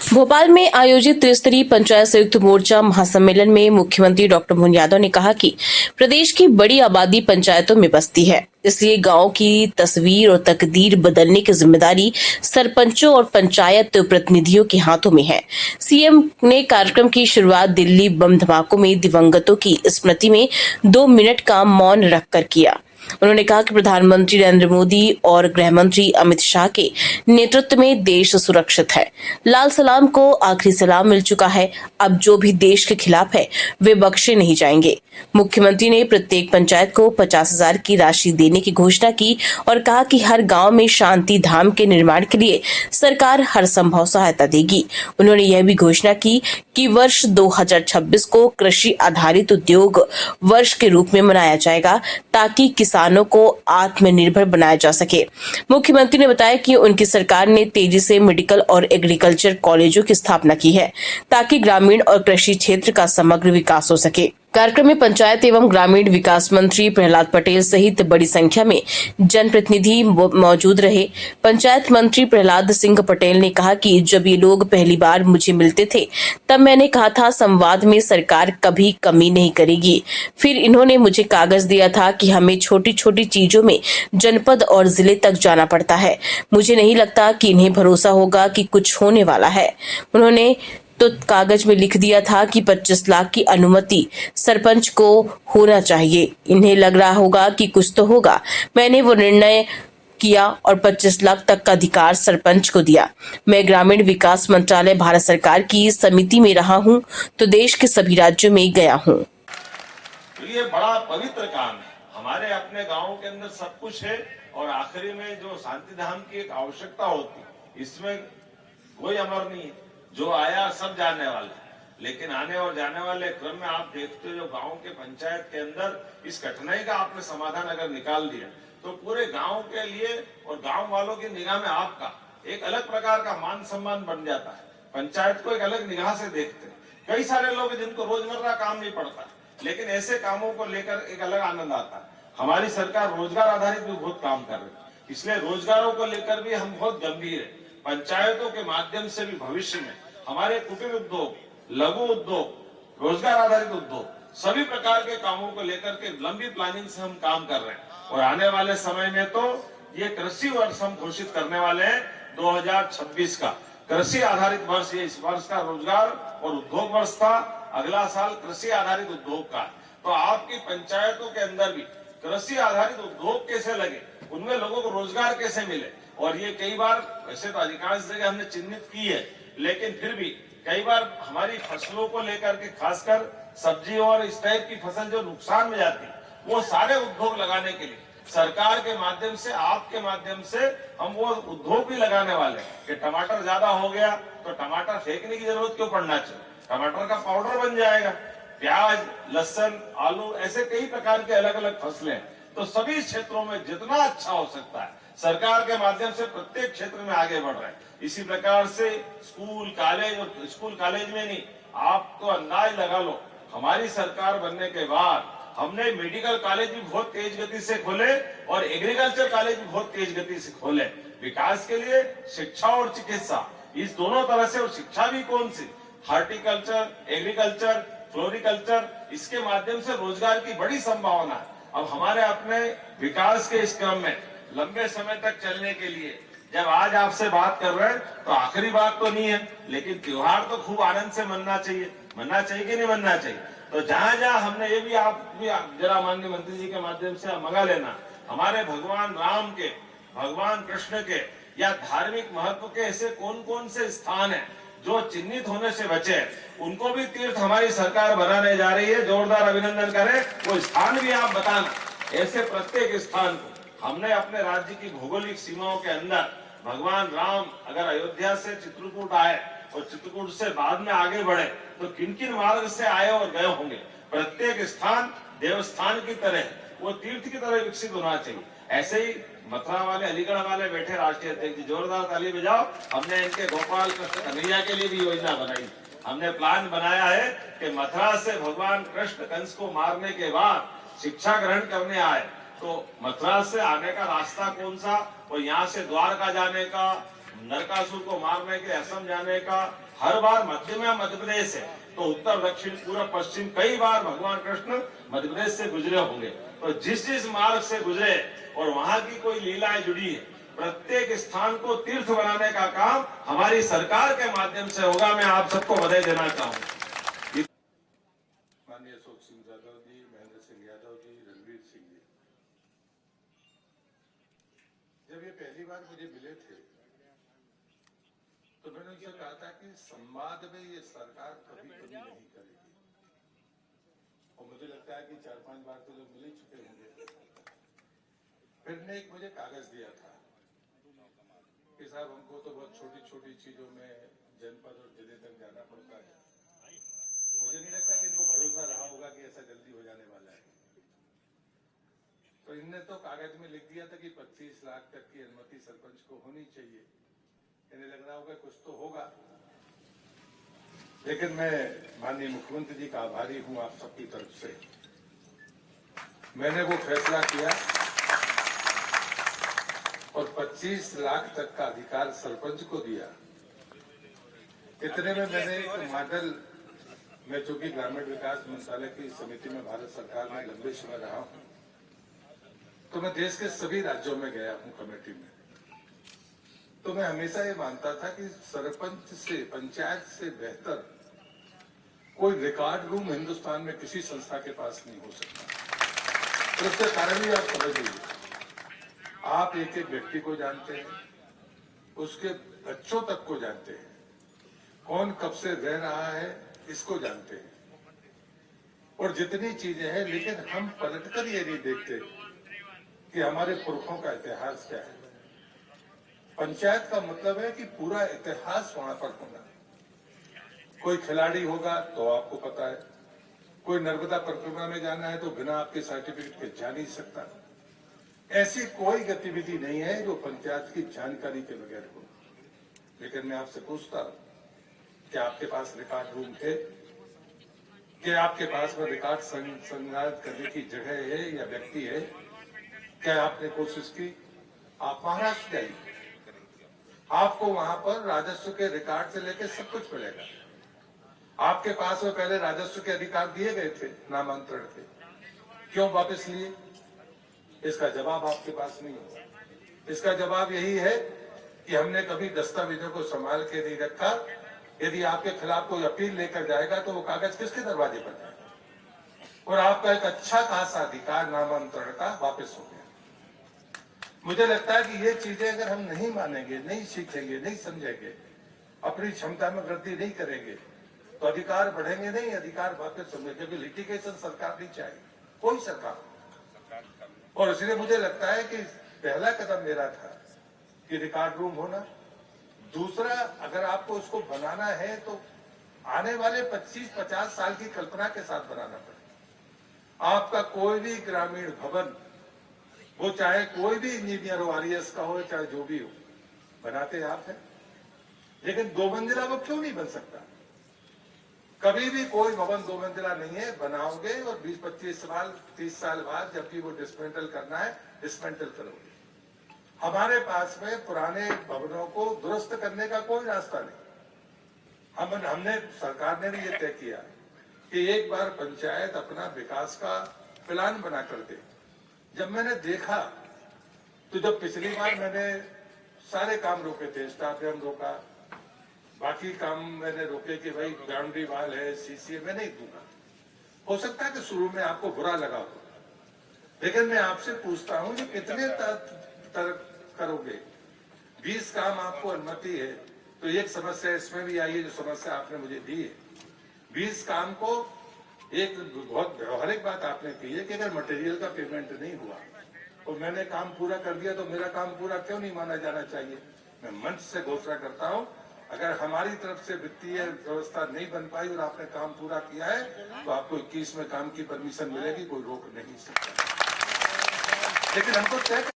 भोपाल में आयोजित त्रिस्तरीय पंचायत संयुक्त मोर्चा महासम्मेलन में मुख्यमंत्री डॉक्टर मोहन यादव ने कहा कि प्रदेश की बड़ी आबादी पंचायतों में बसती है, इसलिए गांव की तस्वीर और तकदीर बदलने की जिम्मेदारी सरपंचों और पंचायत प्रतिनिधियों के हाथों में है। सीएम ने कार्यक्रम की शुरुआत दिल्ली बम धमाकों में दिवंगतों की स्मृति में 2 मिनट का मौन रखकर किया। उन्होंने कहा कि प्रधानमंत्री नरेंद्र मोदी और गृह मंत्री अमित शाह के नेतृत्व में देश सुरक्षित है। लाल सलाम को आखिरी सलाम मिल चुका है। अब जो भी देश के खिलाफ है वे बख्शे नहीं जाएंगे। मुख्यमंत्री ने प्रत्येक पंचायत को 50,000 की राशि देने की घोषणा की और कहा कि हर गांव में शांति धाम के निर्माण के लिए सरकार हर संभव सहायता देगी। उन्होंने यह भी घोषणा की कि वर्ष 2026 को कृषि आधारित उद्योग वर्ष के रूप में मनाया जाएगा ताकि किसानों को आत्मनिर्भर बनाया जा सके। मुख्यमंत्री ने बताया कि उनकी सरकार ने तेजी से मेडिकल और एग्रीकल्चर कॉलेजों की स्थापना की है ताकि ग्रामीण और कृषि क्षेत्र का समग्र विकास हो सके। कार्यक्रम में पंचायत एवं ग्रामीण विकास मंत्री प्रहलाद पटेल सहित बड़ी संख्या में जनप्रतिनिधि मौजूद रहे। पंचायत मंत्री प्रहलाद सिंह पटेल ने कहा कि जब ये लोग पहली बार मुझे मिलते थे तब मैंने कहा था संवाद में सरकार कभी कमी नहीं करेगी। फिर इन्होंने मुझे कागज दिया था कि हमें छोटी छोटी चीजों में जनपद और जिले तक जाना पड़ता है। मुझे नहीं लगता कि इन्हें भरोसा होगा कि कुछ होने वाला है। उन्होंने तो कागज में लिख दिया था कि 25 लाख की अनुमति सरपंच को होना चाहिए। इन्हें लग रहा होगा कि कुछ तो होगा। मैंने वो निर्णय किया और 25 लाख तक का अधिकार सरपंच को दिया। मैं ग्रामीण विकास मंत्रालय भारत सरकार की समिति में रहा हूं, तो देश के सभी राज्यों में गया हूं। तो ये बड़ा पवित्र काम है। हमारे अपने गांवों के अंदर सब कुछ है और आखिरी में जो शांति धाम की एक आवश्यकता होती, इसमें कोई अमर नहीं है। जो आया सब जाने वाला है, लेकिन आने और जाने वाले क्रम में आप देखते हो जो गांव के पंचायत के अंदर इस कठिनाई का आपने समाधान अगर निकाल दिया तो पूरे गांव के लिए और गांव वालों की निगाह में आपका एक अलग प्रकार का मान सम्मान बन जाता है। पंचायत को एक अलग निगाह से देखते हैं। कई सारे लोग जिनको रोजमर्रा काम नहीं पड़ता, लेकिन ऐसे कामों को लेकर एक अलग आनंद आता है। हमारी सरकार रोजगार आधारित भी बहुत काम कर रही है, इसलिए रोजगारों को लेकर भी हम बहुत गंभीर है। पंचायतों के माध्यम से भी भविष्य में हमारे कुटीर उद्योग, लघु उद्योग, रोजगार आधारित उद्योग, सभी प्रकार के कामों को लेकर के लंबी प्लानिंग से हम काम कर रहे हैं और आने वाले समय में तो ये कृषि वर्ष हम घोषित करने वाले हैं 2026 का कृषि आधारित वर्ष। ये इस वर्ष का रोजगार और उद्योग वर्ष था, अगला साल कृषि आधारित उद्योग का। तो आपकी पंचायतों के अंदर भी कृषि आधारित उद्योग कैसे लगे, उनमें लोगों को रोजगार कैसे मिले। और ये कई बार वैसे तो अधिकांश जगह हमने चिन्हित की है, लेकिन फिर भी कई बार हमारी फसलों को लेकर के खासकर सब्जी और इस टाइप की फसल जो नुकसान में जाती है, वो सारे उद्योग लगाने के लिए सरकार के माध्यम से, आपके माध्यम से हम वो उद्योग भी लगाने वाले हैं कि टमाटर ज्यादा हो गया तो टमाटर फेंकने की जरूरत क्यों पड़ना चाहिए, टमाटर का पाउडर बन जाएगा। प्याज, लहसुन, आलू, ऐसे कई प्रकार के अलग अलग फसलें, तो सभी क्षेत्रों में जितना अच्छा हो सकता है सरकार के माध्यम से प्रत्येक क्षेत्र में आगे बढ़ रहे हैं। इसी प्रकार से स्कूल कॉलेज, और स्कूल कॉलेज में नहीं, आप तो अंदाज लगा लो, हमारी सरकार बनने के बाद हमने मेडिकल कॉलेज भी बहुत तेज गति से खोले और एग्रीकल्चर कॉलेज भी बहुत तेज गति से खोले। विकास के लिए शिक्षा और चिकित्सा, इस दोनों तरह से। और शिक्षा भी कौन सी, हार्टिकल्चर, एग्रीकल्चर, फ्लोरिकल्चर, इसके माध्यम से रोजगार की बड़ी संभावना है। अब हमारे अपने विकास के इस क्रम में लंबे समय तक चलने के लिए जब आज आपसे बात कर रहे हैं तो आखिरी बात तो नहीं है, लेकिन त्योहार तो खूब आनंद से मनना चाहिए। मनना चाहिए कि नहीं मनना चाहिए। तो जहां जहां हमने ये भी आप भी जरा माननीय मंत्री जी के माध्यम से आप मंगा लेना, हमारे भगवान राम के, भगवान कृष्ण के या धार्मिक महत्व के ऐसे कौन कौन से स्थान है जो चिन्हित होने से बचे, उनको भी तीर्थ हमारी सरकार बनाने जा रही है। जोरदार अभिनंदन करें। वो स्थान भी आप बताना। ऐसे प्रत्येक स्थान को हमने अपने राज्य की भौगोलिक सीमाओं के अंदर, भगवान राम अगर अयोध्या से चित्रकूट आए और चित्रकूट से बाद में आगे बढ़े तो किन किन मार्ग से आए और गए होंगे, प्रत्येक स्थान देवस्थान की तरह, वो तीर्थ की तरह विकसित होना चाहिए। ऐसे ही मथुरा वाले, अलीगढ़ वाले बैठे राष्ट्रीय अध्यक्ष, जोरदार ताली बजाओ। हमने इनके गोपाल कृष्ण कन्हैया के लिए भी योजना बनाई। हमने प्लान बनाया है कि मथुरा से भगवान कृष्ण कंस को मारने के बाद शिक्षा ग्रहण करने आए तो मथुरा से आने का रास्ता कौन सा, और यहाँ से द्वारका जाने का, नरकासुर को मारने के असम जाने का हर बार मध्य प्रदेश है, तो उत्तर दक्षिण पूर्व पश्चिम कई बार भगवान कृष्ण मध्य प्रदेश से गुजरे होंगे। तो जिस मार्ग से गुजरे और वहां की कोई लीलाएं जुड़ी है, प्रत्येक स्थान को तीर्थ बनाने का काम हमारी सरकार के माध्यम से होगा। मैं आप सबको बधाई देना चाहूंगा। माननीय अशोक सिंह यादव जी, महेंद्र सिंह यादव जी, रणवीर सिंह जी, जब ये पहली बार मुझे मिले थे तो मैंने उनसे कहा था कि संवाद में ये सरकार कभी नहीं करेगी। और मुझे लगता है कि 4-5 बार तो लोग मिल ही चुके होंगे। फिर ने एक मुझे कागज दिया था कि साहब हमको तो बहुत छोटी छोटी चीजों में जनपद और जिले तक जाना पड़ता है। मुझे नहीं लगता कि इनको भरोसा रहा होगा कि ऐसा जल्दी हो जाने वाला है। तो इनने तो कागज में लिख दिया था कि 25 लाख तक की अनुमति सरपंच को होनी चाहिए। इन्हें लग रहा होगा कुछ तो होगा। लेकिन मैं माननीय मुख्यमंत्री जी का आभारी हूं आप सबकी तरफ से। मैंने वो फैसला किया और 25 लाख तक का अधिकार सरपंच को दिया। इतने में मैंने एक मॉडल, मैं चूंकि ग्रामीण विकास मंत्रालय की समिति में भारत सरकार में लंबे समय रहा हूं, तो मैं देश के सभी राज्यों में गया हूं कमेटी में। तो मैं हमेशा ये मानता था कि सरपंच से, पंचायत से बेहतर कोई रिकॉर्ड रूम हिंदुस्तान में किसी संस्था के पास नहीं हो सकता। तो उसके कारण ही आप समझ लीजिए, आप एक एक व्यक्ति को जानते हैं, उसके बच्चों तक को जानते हैं, कौन कब से रह रहा है इसको जानते हैं, और जितनी चीजें हैं। लेकिन हम पलटकर ये नहीं देखते कि हमारे पुरखों का इतिहास क्या है। पंचायत का मतलब है कि पूरा इतिहास वहां पर होना। कोई खिलाड़ी होगा तो आपको पता है, कोई नर्मदा परिक्रमा में जाना है तो बिना आपके सर्टिफिकेट के जा नहीं सकता। ऐसी कोई गतिविधि नहीं है जो पंचायत की जानकारी के बगैर हो। लेकिन मैं आपसे पूछता हूं कि आपके पास रिकॉर्ड रूम थे, कि आपके पास में रिकॉर्ड संग्रहित करने की जगह है या व्यक्ति है? क्या आपने कोशिश की? आप महाराष्ट्र जाइए, आपको वहां पर राजस्व के रिकॉर्ड से लेकर सब कुछ मिलेगा। आपके पास में पहले राजस्व के अधिकार दिए गए थे, नामांतरण थे, क्यों वापस लिए? इसका जवाब आपके पास नहीं होगा। इसका जवाब यही है कि हमने कभी दस्तावेजों को संभाल के नहीं रखा। यदि आपके खिलाफ कोई अपील लेकर जाएगा तो वो कागज किसके दरवाजे पर जाएगा? और आपका एक अच्छा खासा अधिकार नामांतरण का वापस हो गया। मुझे लगता है कि ये चीजें अगर हम नहीं मानेंगे, नहीं सीखेंगे, नहीं समझेंगे, अपनी क्षमता में वृद्धि नहीं करेंगे, तो अधिकार बढ़ेंगे नहीं, अधिकार वापस होंगे। क्योंकि लिटिगेशन सरकार नहीं चाहिए, कोई सरकार। और इसलिए मुझे लगता है कि पहला कदम मेरा था कि रिकॉर्ड रूम होना। दूसरा, अगर आपको उसको बनाना है तो आने वाले 25-50 साल की कल्पना के साथ बनाना पड़ेगा। आपका कोई भी ग्रामीण भवन, वो चाहे कोई भी इंजीनियर हो, आरईएस का हो, चाहे जो भी हो, बनाते आप हैं। लेकिन 2 मंजिला वो क्यों नहीं बन सकता? कभी भी कोई भवन 2 मंजिला नहीं है। बनाओगे और 20-25 साल 30 साल बाद जबकि वो डिसमेंटल करना है, डिसमेंटल करोगे। हमारे पास में पुराने भवनों को दुरुस्त करने का कोई रास्ता नहीं। हमने सरकार ने भी ये तय किया कि एक बार पंचायत अपना विकास का प्लान बना कर दे। जब मैंने देखा तो जब पिछली बार मैंने सारे काम रोके थे, स्टाडियम रोका, बाकी काम मैंने रोके कि भाई बाउंड्री वाल है, सीसीए मैं नहीं दूंगा। हो सकता है कि शुरू में आपको बुरा लगा हो, लेकिन मैं आपसे पूछता हूं कि कितने तक करोगे? 20 काम आपको अनुमति है, तो एक समस्या इसमें भी आई है जो समस्या आपने मुझे दी है। 20 काम को एक बहुत व्यवहारिक बात आपने की है कि अगर मटेरियल का पेमेंट नहीं हुआ तो मैंने काम पूरा कर दिया तो मेरा काम पूरा क्यों नहीं माना जाना चाहिए? मैं मंच से घोषणा करता हूं, अगर हमारी तरफ से वित्तीय व्यवस्था नहीं बन पाई और आपने काम पूरा किया है तो आपको 21 में काम की परमिशन मिलेगी, कोई रोक नहीं सकता। लेकिन हमको तय